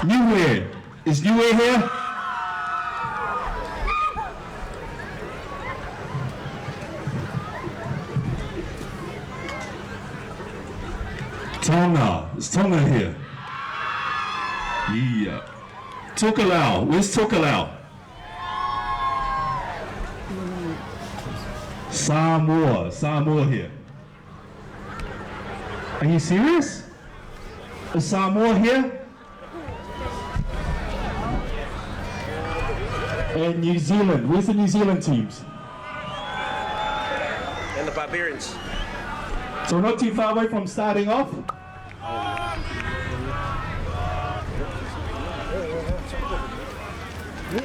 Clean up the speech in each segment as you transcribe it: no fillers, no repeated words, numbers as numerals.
Newware. Is Newware here? Tonga. Is Tonga here? Yeah. Tokelau. Where's Tokelau? Samoa. Samoa here. Are you serious? Is Samoa here? And New Zealand. Where's the New Zealand teams? And the Barbarians. So we're not too far away from starting off. You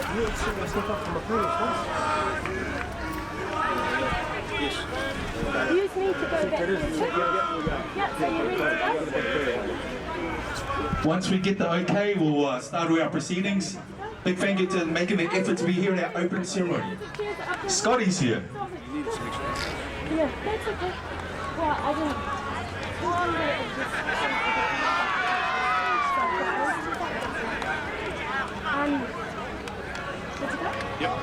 just need to go back to the yeah, so you're ready to go? Once we get the okay, we'll start with our proceedings. Big thank you to making the effort to be here at our open ceremony. Scotty's here. Yeah, that's okay. Well, I didn't. Yep.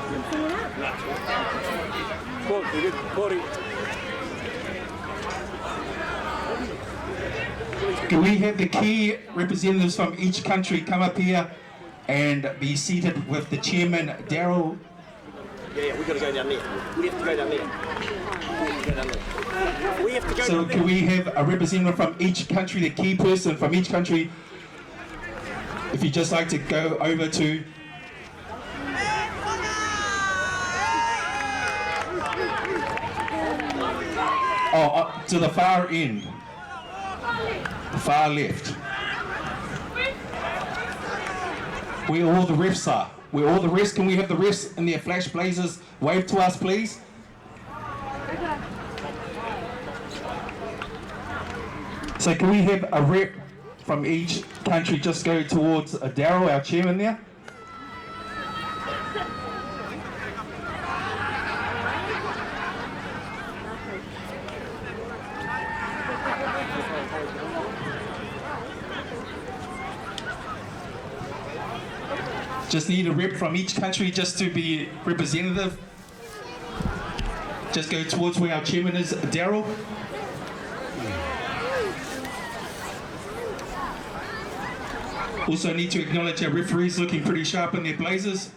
Can we have the key representatives from each country come up here and be seated with the chairman, Daryl? Yeah, we gotta go down there. We have to go down there. We have to go So down there. can we have a representative from each country, the key person from each country, if you'd just like to go over to... to the far end, the far left. Where all the refs are. Where all the refs, can we have the refs in their flash blazers wave to us, please? So can we have a rep from each country just go towards Daryl, our chairman there? Just need a rep from each country just to be representative. Just go towards where our chairman is, Daryl. Also need to acknowledge our referees looking pretty sharp in their blazers.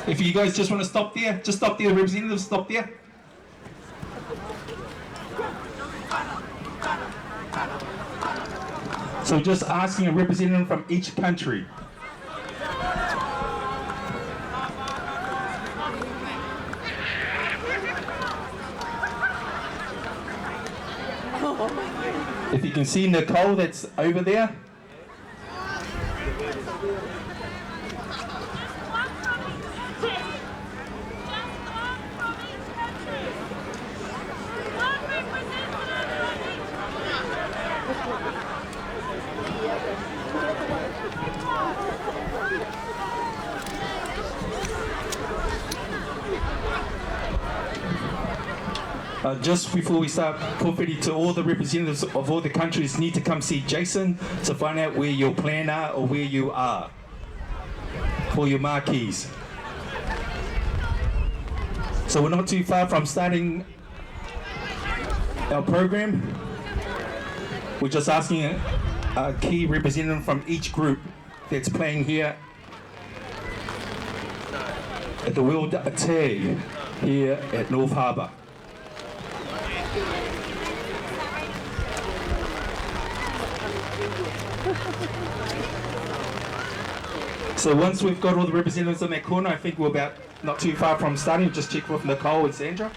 If you guys just want to stop there, just stop there, the representatives, stop there. So just asking a representative from each country. If you can see Nicole that's over there. Just before we start, confetti to all the representatives of all the countries need to come see Jason to find out where your plan are or where you are for your marquees. So we're not too far from starting our program. We're just asking a key representative from each group that's playing here at the World Tag here at North Harbour. So once we've got all the representatives in that corner, I think we're about not too far from starting. Just check with Nicole and Sandra.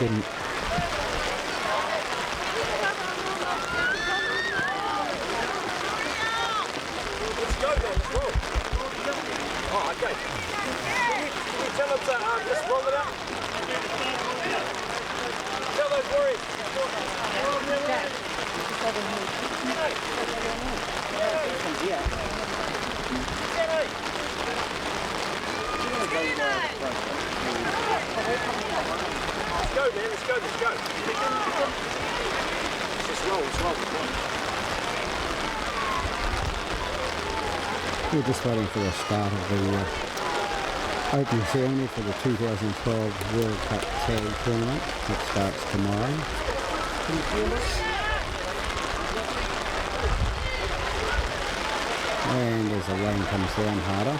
didn't. Let's go then as well. Oh, okay. Can you tell them to just roll it out? Tell those warriors. Let's go, man. Let's go. Let's go. Just roll. Let's roll. We're just waiting for the start of the opening ceremony for the 2012 World Cup Tag Tournament. It starts tomorrow. And as the rain comes down harder,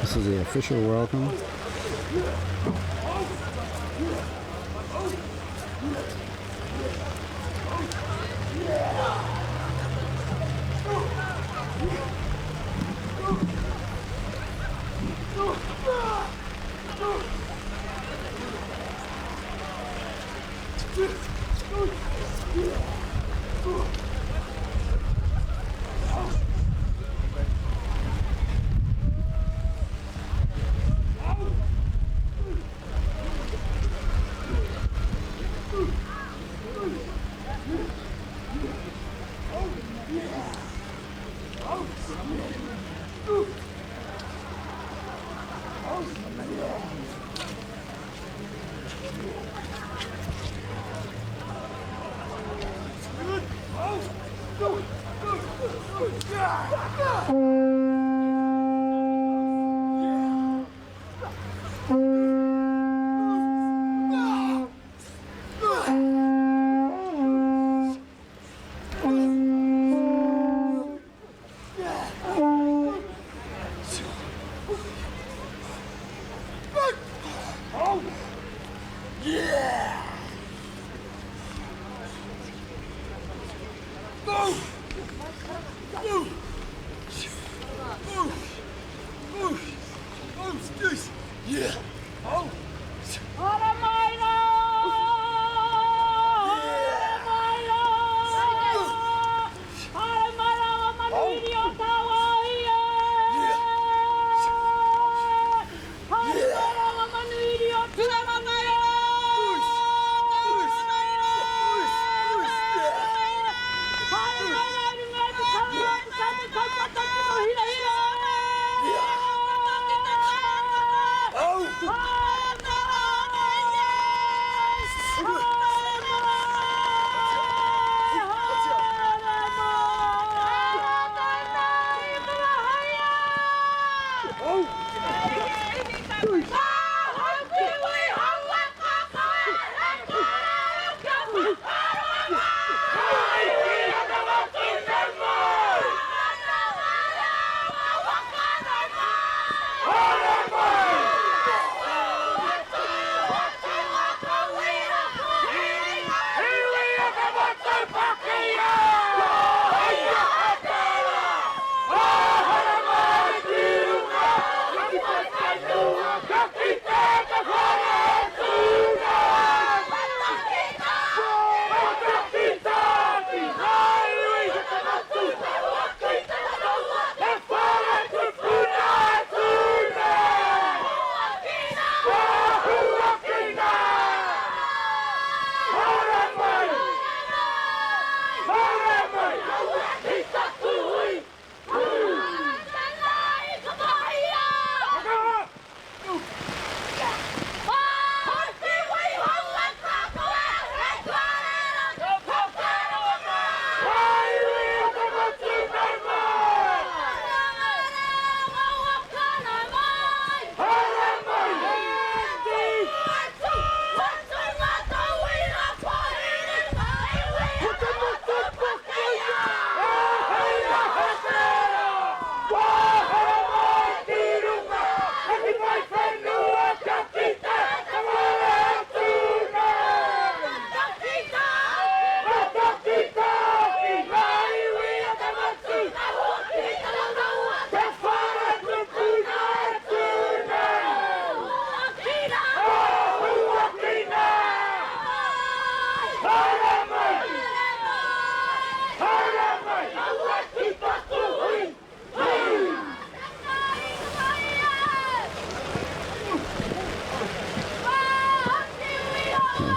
this is the official welcome.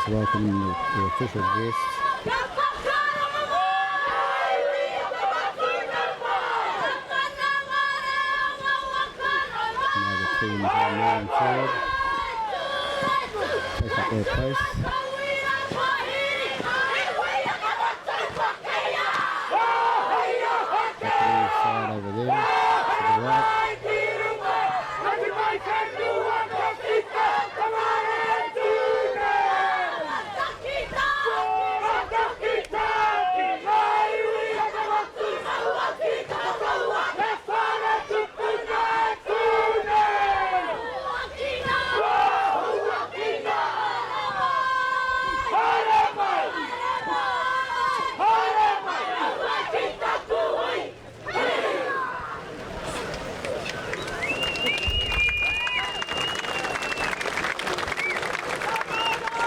Just welcoming the official guests. Now the teams are moving forward. Take up their place. Japanese side over there, to the right.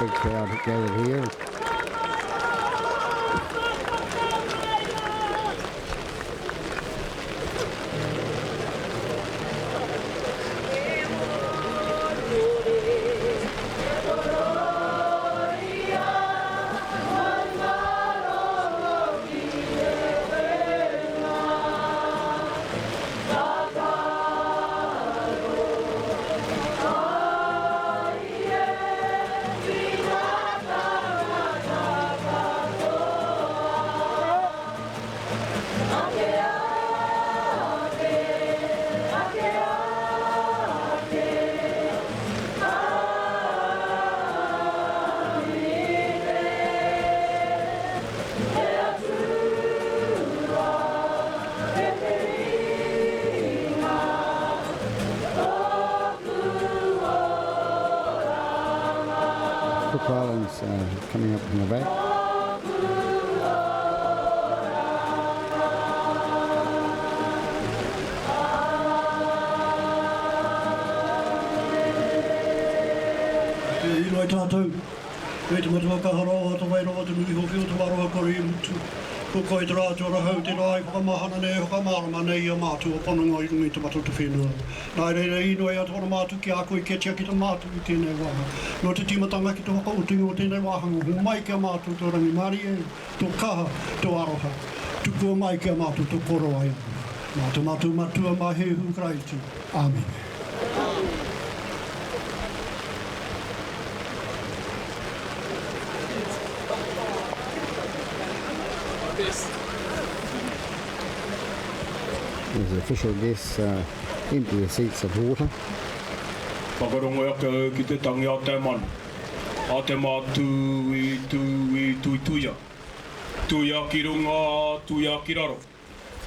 Big crowd gathered here. Cook Islands coming up from the back. Iloi tātou, e te matua kaharoa, te wairoa, te nui hoki o te waroa kori i mutu. Ko koe te rātua hau te rai, whakamahana nei, whakamārama nei a mātua ponanga i rungi te matu te whenua. Nai reira inoi a te wana mātu ki a koe ketia ki te mātu i tēnei waha. No te timatanga ki te waka utinga o tēnei wahanga, ho mai ki a mātu tō rangi mari e, tō kaha, tō aroha. Tukua mai ki a mātu tō koro ai. Nā te mātu matua mai he hukraiti. Amen. As the official guests empty the seats of water. Whakarongo aka ki te tangi a te manu. A te mātu i tuia. Tuia ki runga, tuia ki raro.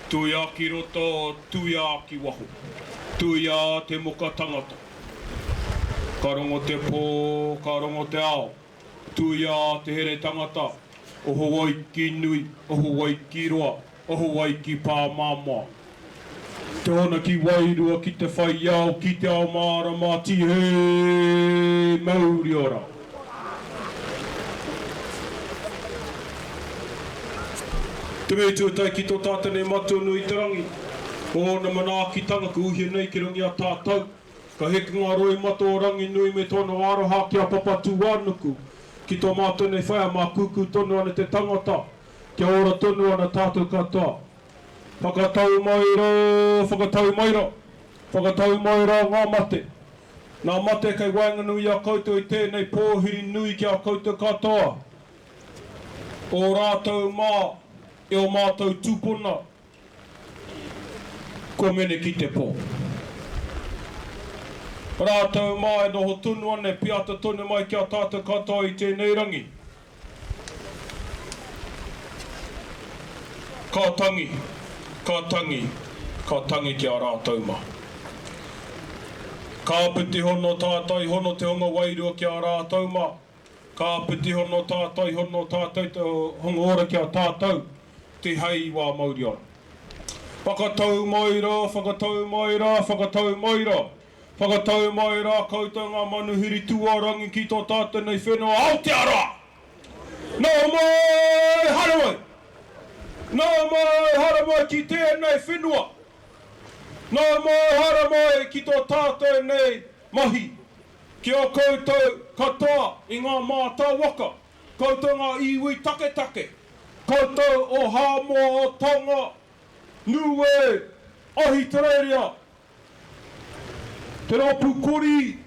Tuia ki roto, tuia ki waho. Tuia te moka tangata. Ka rongo te pō, ka rongo te ao. Tuia te here tangata. Oho wai ki nui, oho wai ki roa, oho wai ki pā māmā. Te ona ki wairua ki te whai ao, ki te ao mārama, ti he mauri ora. Te mei tuatai ki tō tātane matunu i te rangi. O na manaakitanga ka uhia nei ki rungi a tātou. Ka hekunga roi mato o rangi nui me tōna aroha ki a papatu wānuku. Ki tō mātone whai a mā kuku tonu ana te tangata. Kia ora tonu ana tātou katoa. Whakatau maira, whakatau maira. Whakatau maira ngā mate. Nā mate kei wainganui a koutou i tēnei pōhiri nui ki a koutou katoa. O rātou mā, e o mātou tūpuna. Ko mene ki te pō. Rātou mā e noho tunu ane, piata tonu mai ki a tātou katoa i tēnei rangi. Ka tangi, ka tangi, ka tangi ki a rātou mā. Ka piti hono tātai, hono te honga wairua ki a rātou mā. Ka piti hono tātai, hono tātai te honga ora ki a tātou. Te hei wā mauri ana. Whakatau maira, whakatau maira, whakatau maira. Whakatau maira, koutou ngā manuhiri tuarangi ki tō tātanei whenua Aotearoa. Nō mai haramai. Nō mai haramai ki tēnei whenua. Nō mai haramai ki tō tātanei mahi. Ki o koutou katoa i ngā mātau waka. Koutou ngā iwi take take. Koutou o Hāmoa o Tonga. Nue, Ahi Tereiria. Te rāpū kori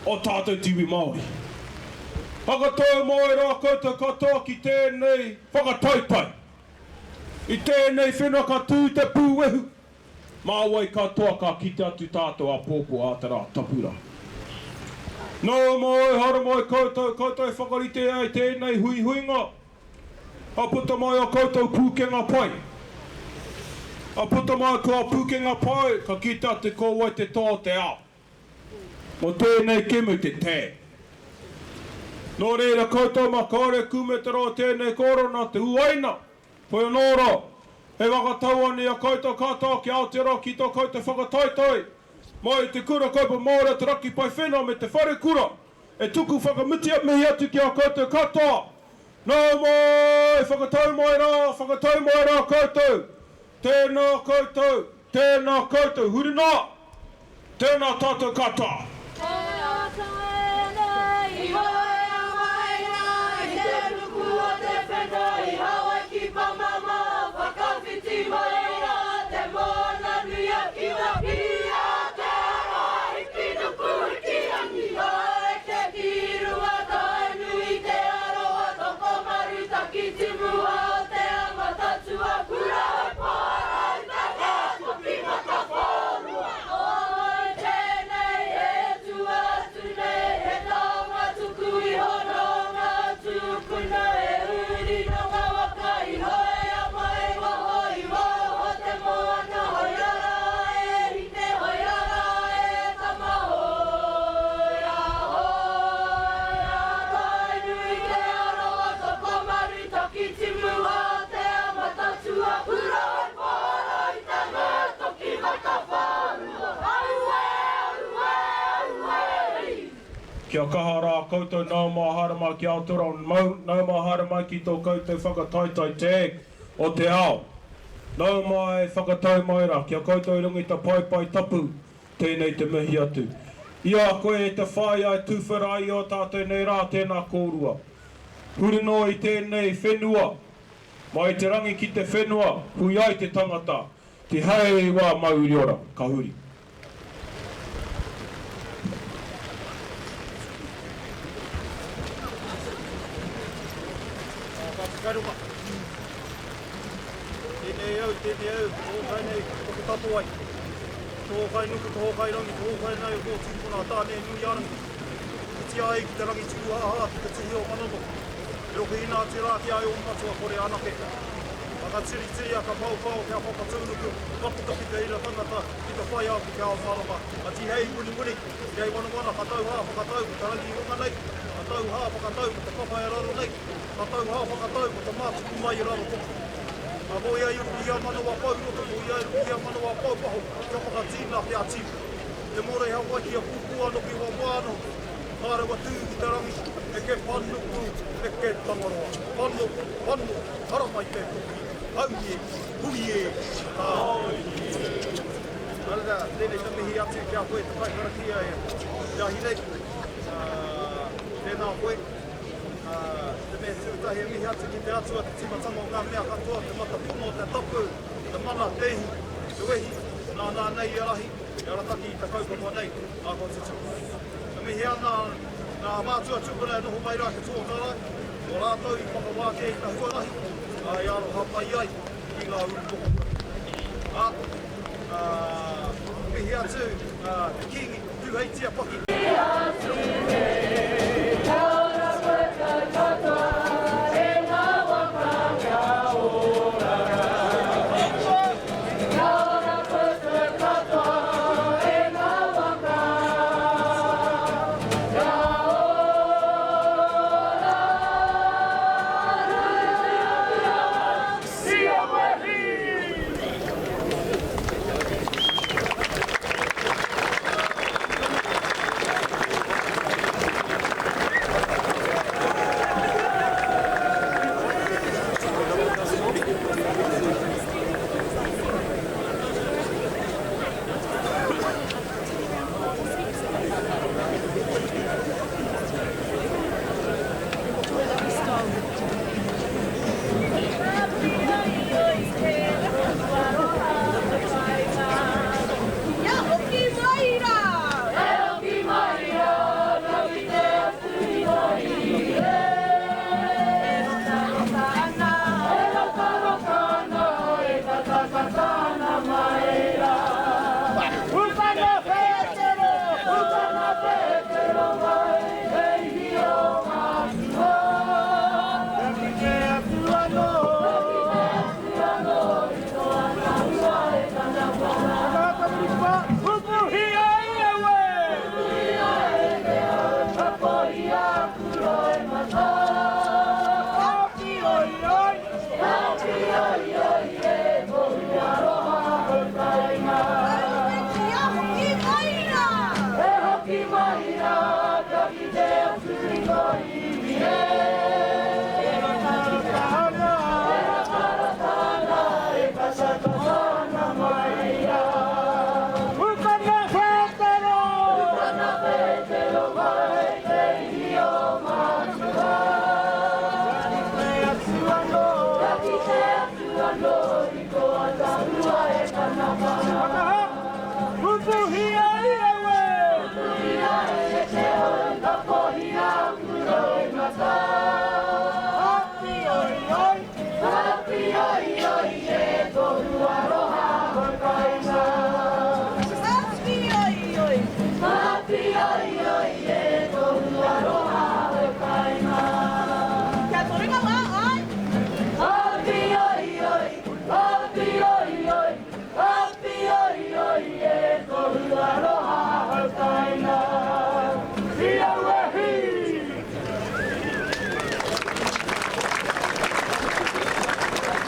o tātou tiwi Māori. Whakatau mai rā koutou katoa ki tēnei whakataupai. I tēnei whenua ka tū te pūwehu. Māwai katoa ka kite atu tātou a pōpō a te rā tapura. Nō mai, hara mai koutou whakarite ai tēnei hui huinga. A puta mai o koutou pūkenga pai. A puta mai kua pūkenga pai, ka kite atu kōwai te tō te ao. Mo tēnei kemu te tē. Nō reira koutou makaore kumetero tēnei korona te uaina. Poi anōra, he wakatau ani a koutou katoa ki Aotearoa ki tō koutou whakataitoi. Mai te kura kaupa Māori te raki pai whenua me te whare kura. E tuku whakamuti mihi atu ki a koutou katoa. Nō mai, whakatau mai rā koutou. Tēnā koutou, hurina. Tēnā tātou katoa. Kia kaha rā koutou nau mahara mai ki Aotearoa, nau mahara mai ki tō koutou whakataitai tag o te ao. Nau mai whakatau mai rā, kia koutou rungi ta pai tapu, tēnei te mihi atu. Ia koe e te whai ai tūwhara ai o tātou nei rā tēnā kōrua. Hurino i tēnei whenua, mai te rangi ki te whenua, hui ai te tangata, te hei wā mauri ora, ka huri. Karuma. Tēnei au, tōkai nei, toki tapu ai. Tōkai nuku, tōkai rangi, tōkai nei, o tīpuna tāne nui arangi. Iti ai ki te rangi tiku aha, ki te tihi o manono. Roki ina te rā ki ai o matua kore anake. Aka tiri a ka pau, kia whakatūnuku, kaputaki te ira tangata, ki te whai aku kia o marama. A ti hei muni, ki ai wana, whakatau ko te rangi i runga nei. Whakatau ko te papai raro nei. Whakatau ko te mātuku mai i raro toku. A mo ia ia manawa pau roto, ia manawa pau paho, kia whakatīna te atipu. Te more hawa ki a pupua no ki wa wāno. Hāre wa tū ki te rangi, e ke panuku, e ke tangaroa. Panu, hara mai te toki. Auie, huie, Alda, tēnei te mihi atu kia koe te kaikarakia e. Kia hirei, tēnā koe. Te mea tūtahi e mihi atu ki te atua, te timatanga o ngā mea katoa, te mata puno, te tapu, te mana, tehi, te wehi, nā nei i arahi, i arataki i te kaupapa nei, a ko te tuku. Te mihi ana, nā mātua tupuna e noho mai rā ke tōkara, o rātou i whakawāke i ka huarahi, i aro hapai ai, i ngā uru poko. Mihi atu, te kingi, tūheitia paki.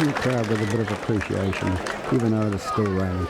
in the crowd with a bit of appreciation, even though it's still raining.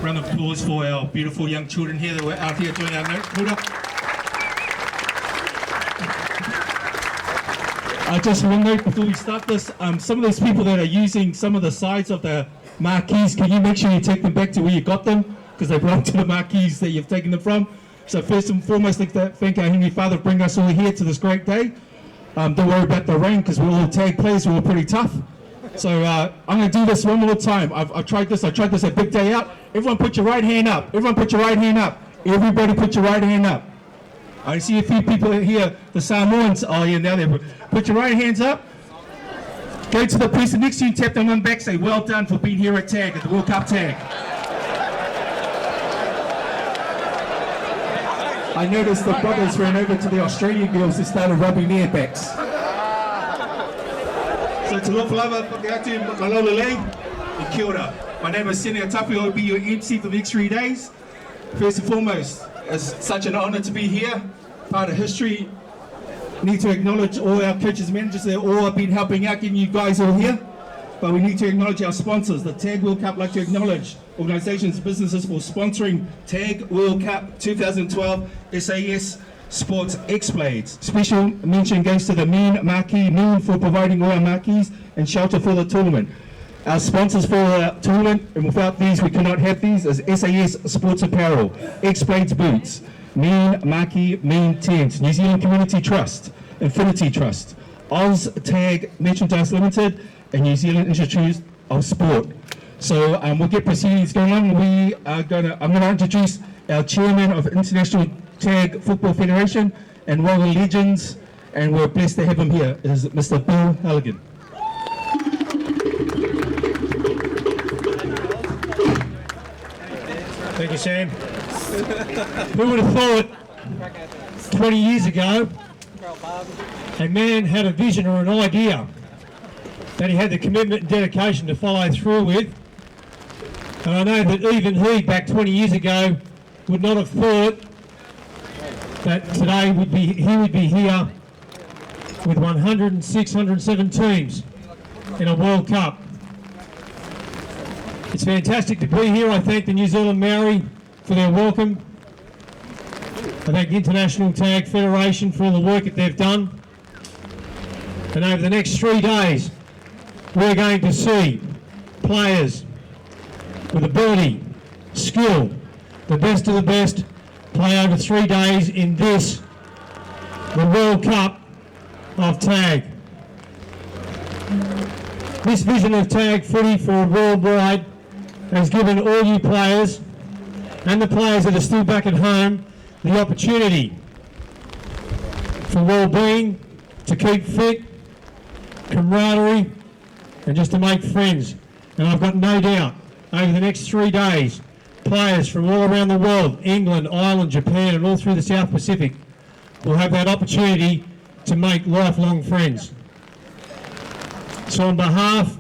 Round of applause for our beautiful young children here that were out here doing our note put up. Just one note before we start this, some of those people that are using some of the sides of the marquees, can you make sure you take them back to where you got them? Because they belong to the marquees that you've taken them from. So first and foremost, I'd like to thank our Heavenly Father for bringing us all here to this great day. Don't worry about the rain because we're all tag players, we're all pretty tough. So I'm going to do this one more time. I've tried this at Big Day Out. Everyone put your right hand up. Everyone put your right hand up. Everybody put your right hand up. I see a few people here, the Samoans. Oh yeah, now they put your right hands up. Go to the person next to you, tap them on the back, say well done for being here at tag, at the World Cup tag. I noticed the brothers ran over to the Australian girls and started rubbing their backs. So to look lava, malolo lei, and kia ora. My name is Senior Tapu, I'll be your MC for the next 3 days. First and foremost, it's such an honour to be here, part of history. Need to acknowledge all our coaches and managers that all have been helping out, getting you guys all here. But we need to acknowledge our sponsors. The Tag World Cup, like to acknowledge organisations, businesses for sponsoring Tag World Cup 2012 SAS Sports X-Blades. Special mention goes to the Mean Marquee, Mean for providing all our marquees and shelter for the tournament. Our sponsors for the tournament, and without these we cannot have these, is SAS Sports Apparel, X-Blades Boots, Mean Marquee, Mean Tent, New Zealand Community Trust, Infinity Trust, Oz Tag Merchandise Limited, and New Zealand Institute of Sport. So we'll get proceedings going on. I'm going to introduce our chairman of International Tag Football Federation and one of the legends, and we're blessed to have him here, is Mr. Bill Halligan. Thank you, Sam. Who would have thought 20 years ago a man had a vision or an idea that he had the commitment and dedication to follow through with. And I know that even he, back 20 years ago, would not have thought that today he would be here with 106, 107 teams in a World Cup. It's fantastic to be here. I thank the New Zealand Maori for their welcome. I thank the International Tag Federation for all the work that they've done. And over the next 3 days, we're going to see players with ability, skill, the best of the best, play over 3 days in this, the World Cup of Tag. This vision of tag footy for worldwide has given all you players and the players that are still back at home the opportunity for well-being, to keep fit, camaraderie, and just to make friends. And I've got no doubt over the next 3 days, players from all around the world, England, Ireland, Japan, and all through the South Pacific, will have that opportunity to make lifelong friends. So on behalf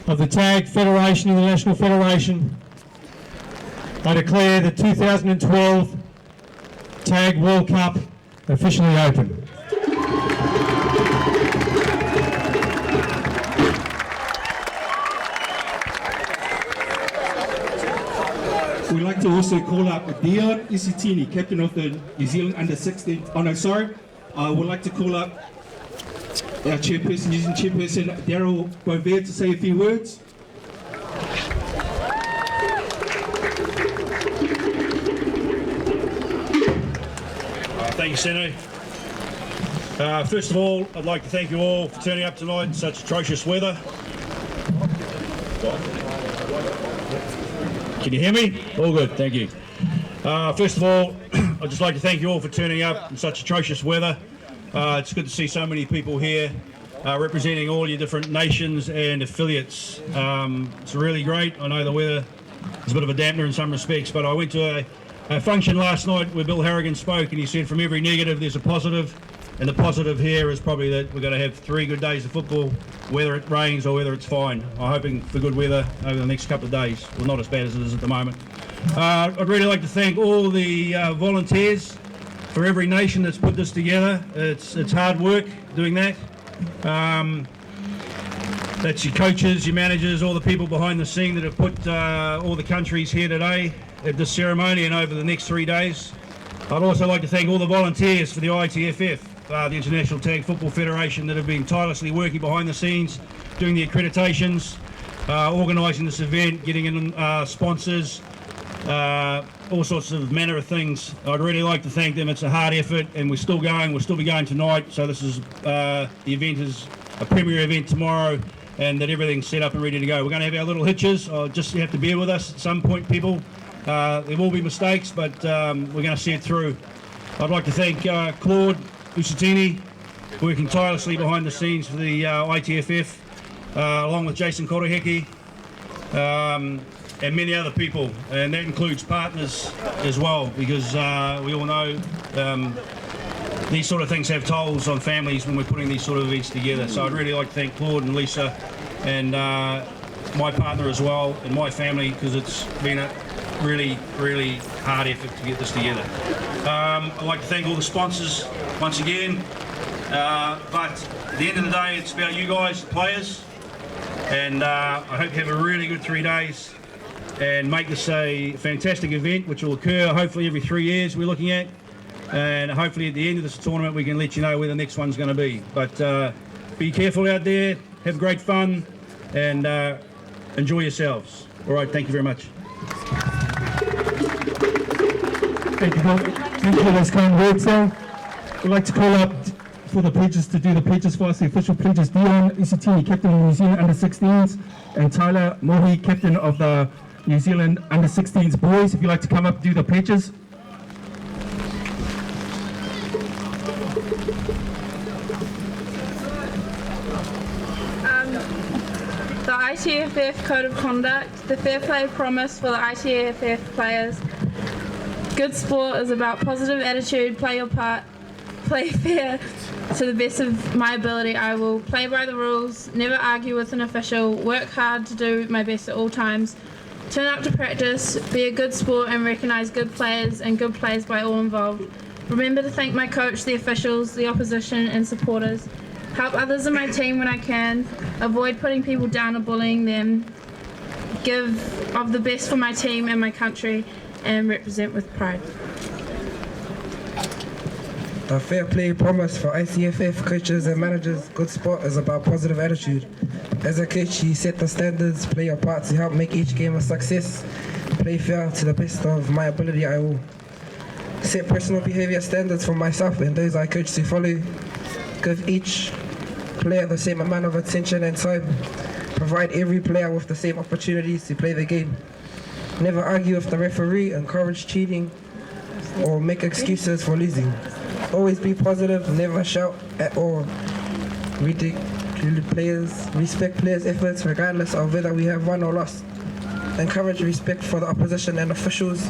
of the Tag Federation, International Federation, I declare the 2012 Tag World Cup officially open. We'd like to also call up Dion Isitini, captain of the New Zealand under-16. Oh no, sorry. We'd like to call up our chairperson, New Zealand chairperson, Daryl Bovier, to say a few words. Thank you, Seno. First of all, I'd like to thank you all for turning up tonight in such atrocious weather. Can you hear me? All good, thank you. First of all, I'd just like to thank you all for turning up in such atrocious weather. It's good to see so many people here representing all your different nations and affiliates. It's really great. I know the weather is a bit of a dampener in some respects, but I went to a function last night where Bill Harrigan spoke, and he said from every negative there's a positive, and the positive here is probably that we're going to have 3 good days of football, whether it rains or whether it's fine. I'm hoping for good weather over the next couple of days. Well, not as bad as it is at the moment. I'd really like to thank all the volunteers for every nation that's put this together. It's hard work doing that. That's your coaches, your managers, all the people behind the scene that have put all the countries here today at this ceremony and over the next 3 days. I'd also like to thank all the volunteers for the ITFF, the International Tag Football Federation, that have been tirelessly working behind the scenes, doing the accreditations, organising this event, getting in sponsors, all sorts of manner of things. I'd really like to thank them. It's a hard effort, and we're still going. We'll still be going tonight. So this is the event is a premier event tomorrow, and that everything's set up and ready to go. We're going to have our little hitches. Just you have to bear with us at some point, people. There will be mistakes, but we're going to see it through. I'd like to thank Claude Usitini, working tirelessly behind the scenes for the ITFF, along with Jason Koroheki, and many other people, and that includes partners as well, because we all know these sort of things have tolls on families when we're putting these sort of events together. So I'd really like to thank Claude and Lisa and my partner as well, and my family, because it's been a really, really hard effort to get this together. I'd like to thank all the sponsors once again, but at the end of the day, it's about you guys, the players, and I hope you have a really good 3 days and make this a fantastic event, which will occur hopefully every 3 years we're looking at, and hopefully at the end of this tournament we can let you know where the next one's going to be. But be careful out there, have great fun, and enjoy yourselves. All right, thank you very much. Thank you, Bob. Thank you for those kind words, sir. We'd like to call up for the pledges to do the pledges for us. The official pledges: Dion Isitini, captain of the New Zealand under-16s, and Tyler Mohi, captain of the New Zealand under-16s boys. If you'd like to come up and do the pledges. The ITFF Code of Conduct, the Fair Play Promise for the ITFF players. Good sport is about positive attitude, play your part, play fair to the best of my ability. I will play by the rules, never argue with an official, work hard to do my best at all times, turn up to practice, be a good sport and recognise good players and good plays by all involved. Remember to thank my coach, the officials, the opposition and supporters. Help others in my team when I can. Avoid putting people down or bullying them. give of the best for my team and my country, and represent with pride. The fair play promise for ICFF coaches and managers, good sport, is about positive attitude. As a coach, you set the standards, play your part to help make each game a success. Play fair to the best of my ability. I will set personal behaviour standards for myself and those I coach to follow. Give each player the same amount of attention and time. Provide every player with the same opportunities to play the game. Never argue with the referee, encourage cheating, or make excuses for losing. Always be positive, never shout at all. Respect players' efforts regardless of whether we have won or lost. Encourage respect for the opposition and officials.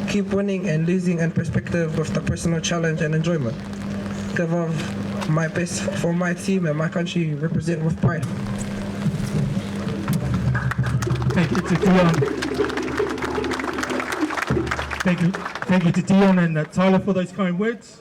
Keep winning and losing in perspective with the personal challenge and enjoyment. Give of my best for my team and my country, represent with pride. Thank you to Dion. Thank you to Dion and Tyler for those kind words.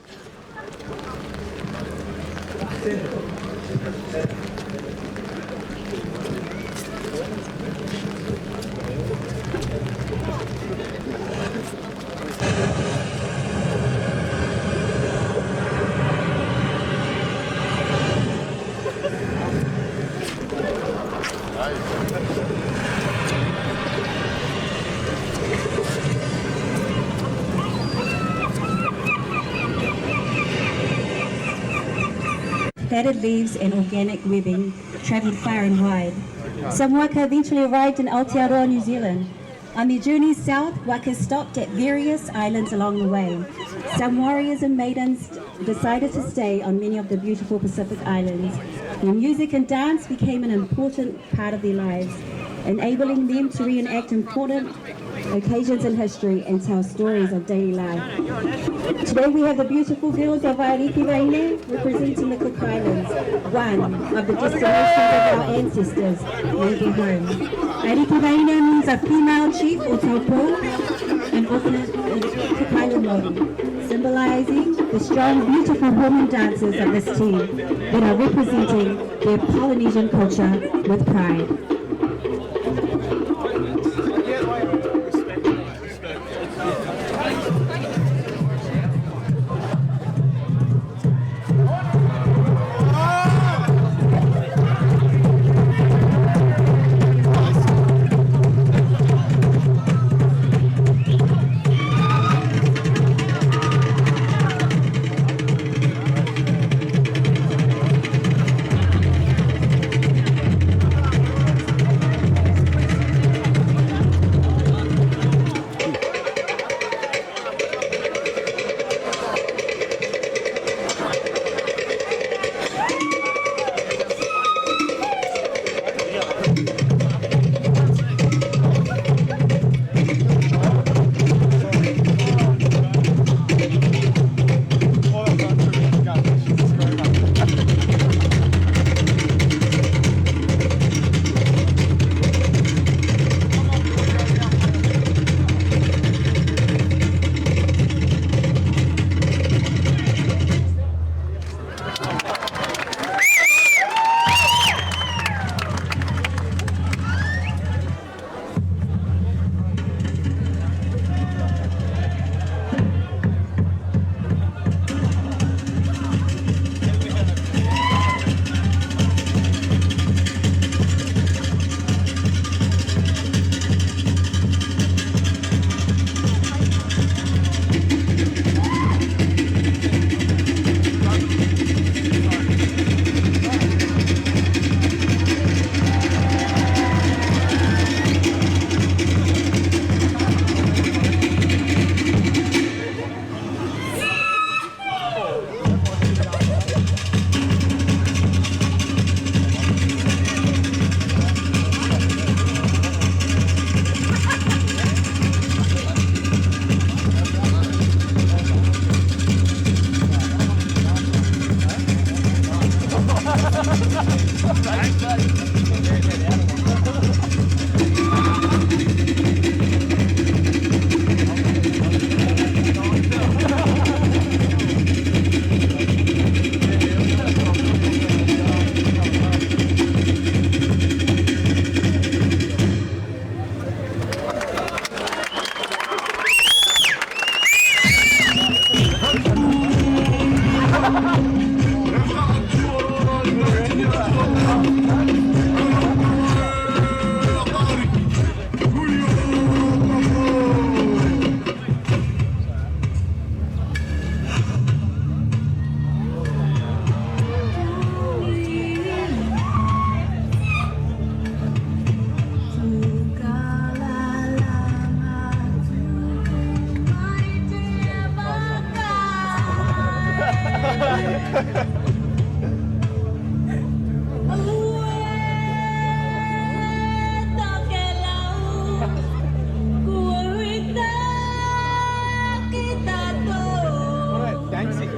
Plaited leaves and organic webbing travelled far and wide. Some waka eventually arrived in Aotearoa, New Zealand. On their journey south, waka stopped at various islands along the way. Some warriors and maidens decided to stay on many of the beautiful Pacific islands, where music and dance became an important part of their lives, enabling them to reenact important occasions in history and tell stories of daily life. Today we have the beautiful girls of Airiki Vaine representing the Cook Islands, one of the destinations of our ancestors, maybe home. Airiki Vaine means a female chief or taupo in Cook Island Māori, symbolizing the strong, beautiful women dancers of this team that are representing their Polynesian culture with pride.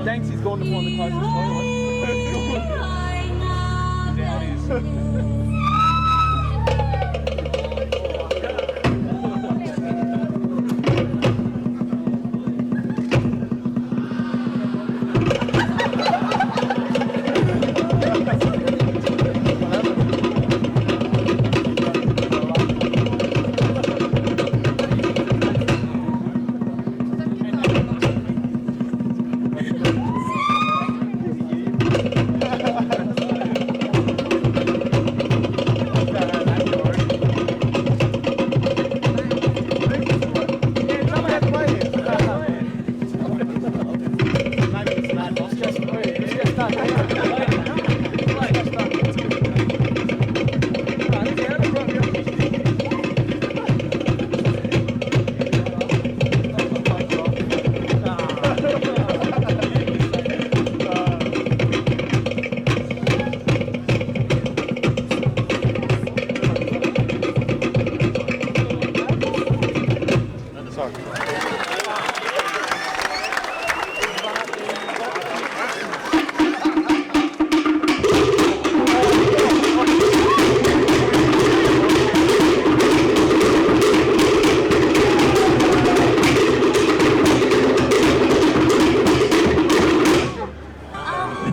Danksy's going to find the closest toilet.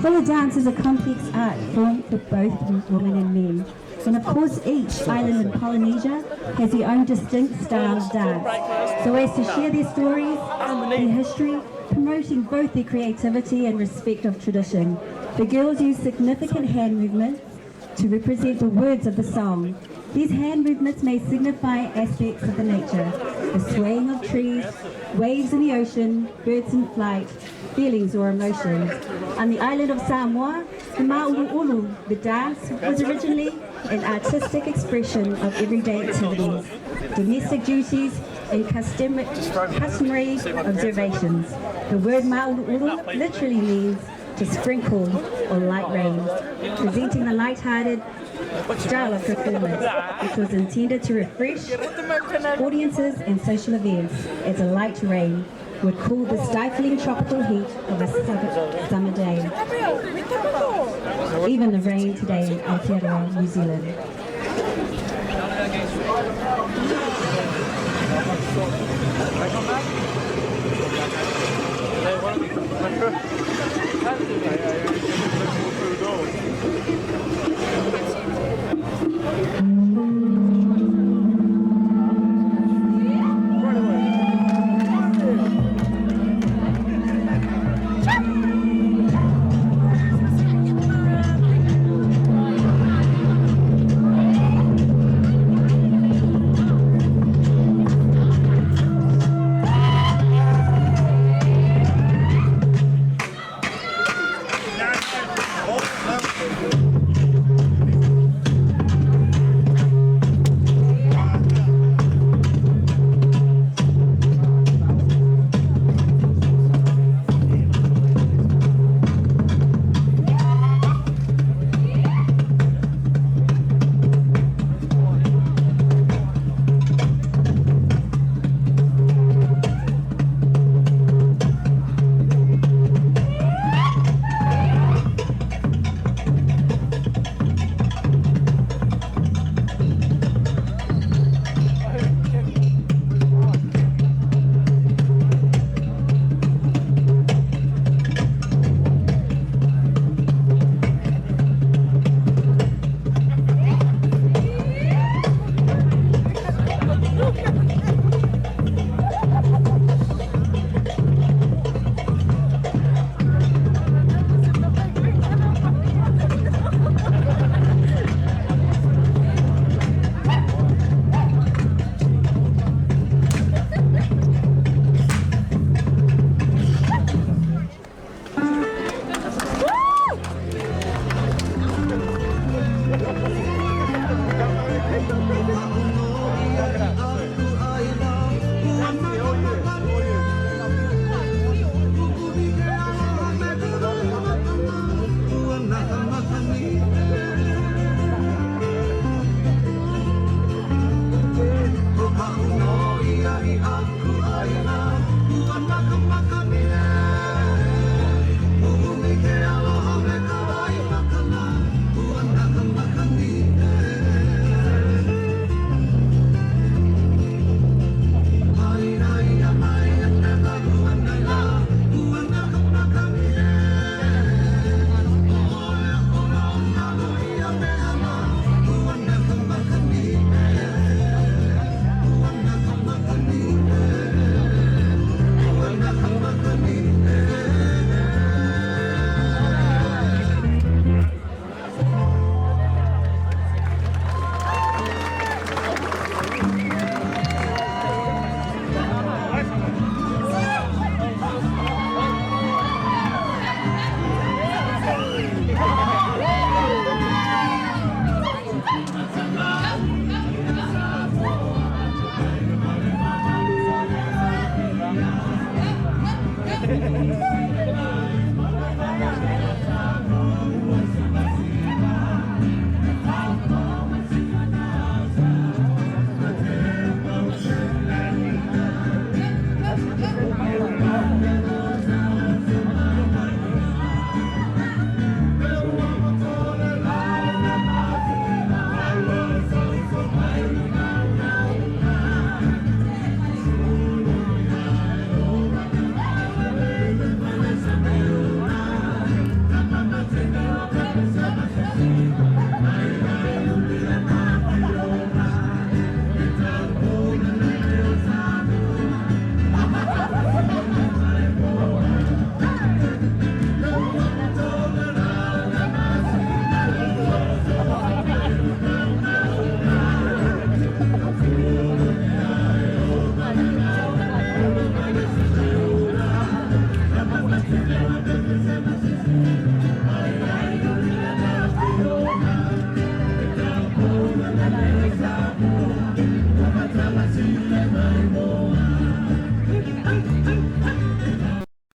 Follow dance is a complex art form for both women and men. And of course each island in Polynesia has their own distinct style of dance, so as to share their stories, their history, promoting both their creativity and respect of tradition. The girls use significant hand movements to represent the words of the song. These hand movements may signify aspects of the nature, the swaying of trees, waves in the ocean, birds in flight, feelings or emotions. On the island of Samoa, the Ma'ulu'ulu, the dance, was originally an artistic expression of everyday activities, domestic duties, and customary observations. The word Ma'ulu'ulu literally means to sprinkle or light rain, presenting the light-hearted style of performance, which was intended to refresh audiences and social events as a light rain would cool the stifling tropical heat of a summer day. Even the rain today in Aotearoa, New Zealand. Oh,